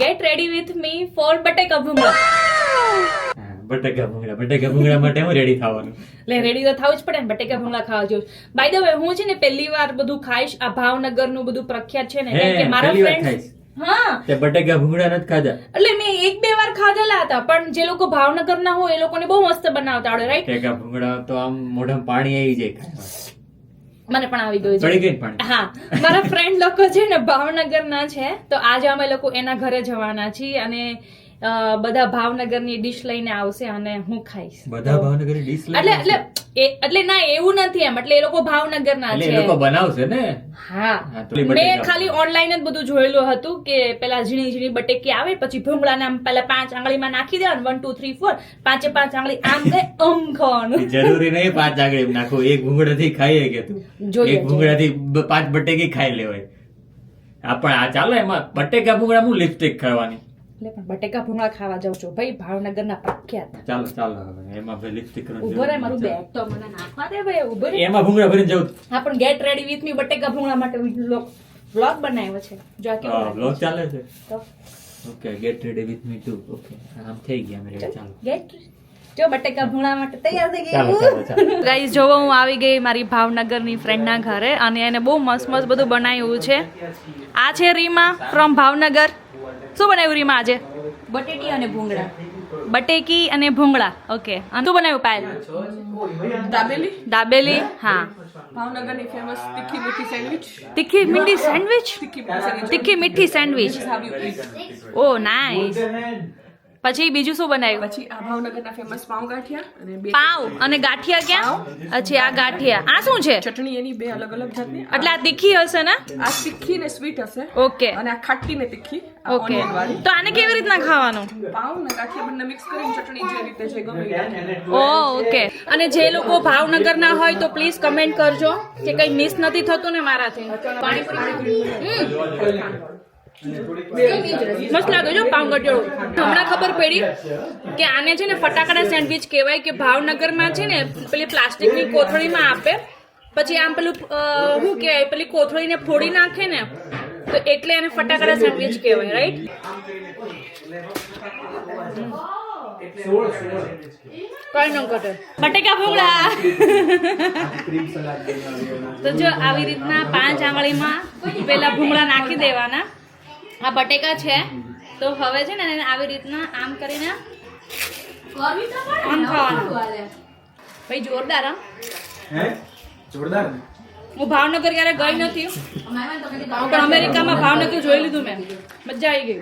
Get ready with me for બટેકા ભૂંગળા. બટેકા ભૂંગળા માટે હું રેડી થવાનું? એટલે રેડી તો થવું જ પડે ને, બટેકા ભૂંગળા ખાવા જેવું. બાય ધ વે હું છે ને પહેલી વાર બધું ખાઈશ. આ ભાવનગર નું બધું પ્રખ્યાત છે ને, કારણ કે મારા ફ્રેન્ડ્સ હા તે બટેકા ભૂંગળા નથી ખાધા? એટલે મેં 1-2 વાર ખાધેલા હતા, પણ જે લોકો ભાવનગર ના હોય એ લોકોને બહુ મસ્ત બનાવતા આવડે, રાઈટ? બટેકા ભૂંગળા તો આમ મોઢામાં પાણી આવી જાય ખાવા. મને પણ આવી ગયું પડી છે. ગઈ ને પાણી? હા, મારા ફ્રેન્ડ લોકો છે ને ભાવનગર ના છે, તો આજે અમે લોકો એના ઘરે જવાના છીએ અને બધા ભાવનગરની ડીશ લઈને આવશે અને હું ખાઈશ. બધા ભાવનગરી ડીશ એટલે ના એવું નથી એમ, એટલે એ લોકો ભાવનગર ના એટલે છે. એ લોકો બનાવશે ને? હા, હા, તો એ બટેકા મેં ખાલી ઓનલાઈન જ બધું જોયેલું હતું કે પેલા ઝીણી ઝીણી બટેકી આવે, પછી ભૂંગળાને આમ પેલા 5 આંગળીમાં નાખી દેવાનું, 1 2 3 4 પાંચે 5 આંગળી આમ ગઈ ખાવાનું. જરૂરી નહીં 5 આંગળી નાખવું. એક ભૂંગળાથી ખાઈએ કે તું? જોઈએ, એક ભૂંગળાથી 5 બટેકી ખાઈ લેવાય. પણ આ ચાલો, એમાં બટેકા ભૂંગળા હું લિપસ્ટિક ખાવાની? એટલે પણ બટેકા ભૂંગળા ખાવા જાઉં છું ભાઈ, ભાવનગરના પ્રખ્યાત. ચાલો હવે એમાં ભાઈ લિપસ્ટિક ઉભો રહે, મારું બેગ તો મને નાખવા દે ભાઈ, ઉભો રહે. એમાં ભૂંગળા ભરીને જવું? હા, પણ ગેટ રેડી વિથ મી બટેકા ભૂંગળા માટે વ્લોગ બનાવ્યો છે. જો આ કેવો લાગે વ્લોગ ચાલે છે. તો okay, gate ready with me to. Okay, આમ થઈ ગયા મેરે. ચાલો ગેટ જો બટેકા ભૂંગળા માટે તૈયાર થઈ ચાલો, ગઈ. ચાલો, ચાલો. ગાઈસ, જોવો હું આવી ગઈ મારી ભાવનગરની ફ્રેન્ડના ઘરે અને એને બહુ મસ્ત મસ્ત બધું બનાવ્યું છે. આ છે રીમા ફ્રોમ ભાવનગર. શું બનાવ્યું રીમા આજે? બટેટી અને ભૂંગળા. બટેકી અને ભૂંગળા. ઓકે, અને શું બનાવ્યું પાયલ? દાબેલી. દાબેલી. હા, ભાવનગરની ફેમસ તીખી મીઠી સેન્ડવિચ. તીખી મીઠી સેન્ડવિચ. તીખી મીઠી સેન્ડવિચ. તીખી મીઠી સેન્ડવિચ. Oh nice. પછી બીજું શું બનાવ્યું? પછી આ ભાવનગરના ફેમસ પાઉં ગાંઠિયા અને બે પાવ અને ગાંઠિયા ક્યાં? અચ્છા, આ ગાંઠિયા. આ શું છે? ચટણી, એની બે અલગ અલગ જાતની. એટલે આ તીખી હશે ને? આ તીખી ને સ્વીટ હશે ઓકે અને આ ખાટી ને તીખી. આ ઓકે, onion વાળી. તો આને કેવી રીતના ખાવાનું? પાઉં ને ગાંઠિયા બંને મિક્સ કરીને ચટણી જે રીતે જે ગમે એ રીતે. ઓ ઓકે. અને જે લોકો ભાવનગર ના હોય તો પ્લીઝ કમેન્ટ કરજો કે કઈ મિસ નથી થતું ને મારાથી. મસ્ત લાગે છે પાઉં ગઠિયો. હમણાં ખબર પડી કે આને છે ને ફટાકડા સેન્ડવિચ કહેવાય, કે ભાવનગરમાં છે ને પેલી પ્લાસ્ટિકની કોથળીમાં આપે, પછી આમ પેલું શું કહેવાય, પેલી કોથળીને ફોડી નાખે ને, તો એટલે એને ફટાકડા સેન્ડવિચ કહેવાય, રાઈટ? કઈ ન ઘટે. બટેકા ભૂંગળા. તો જો આવી રીતના 5 આંગળીમાં પેલા ભૂંગળા નાખી દેવાના. આ બટેકા છે, તો હવે છે ને એને આવી રીતના આમ કરીને આમ ખાવાનું. ભાઈ જોરદાર. હા, જોરદાર. હું ભાવનગર ક્યારે ગઈ નથી, પણ અમેરિકામાં ભાવનગર જોઈ લીધું મેં. મજા આવી ગઈ.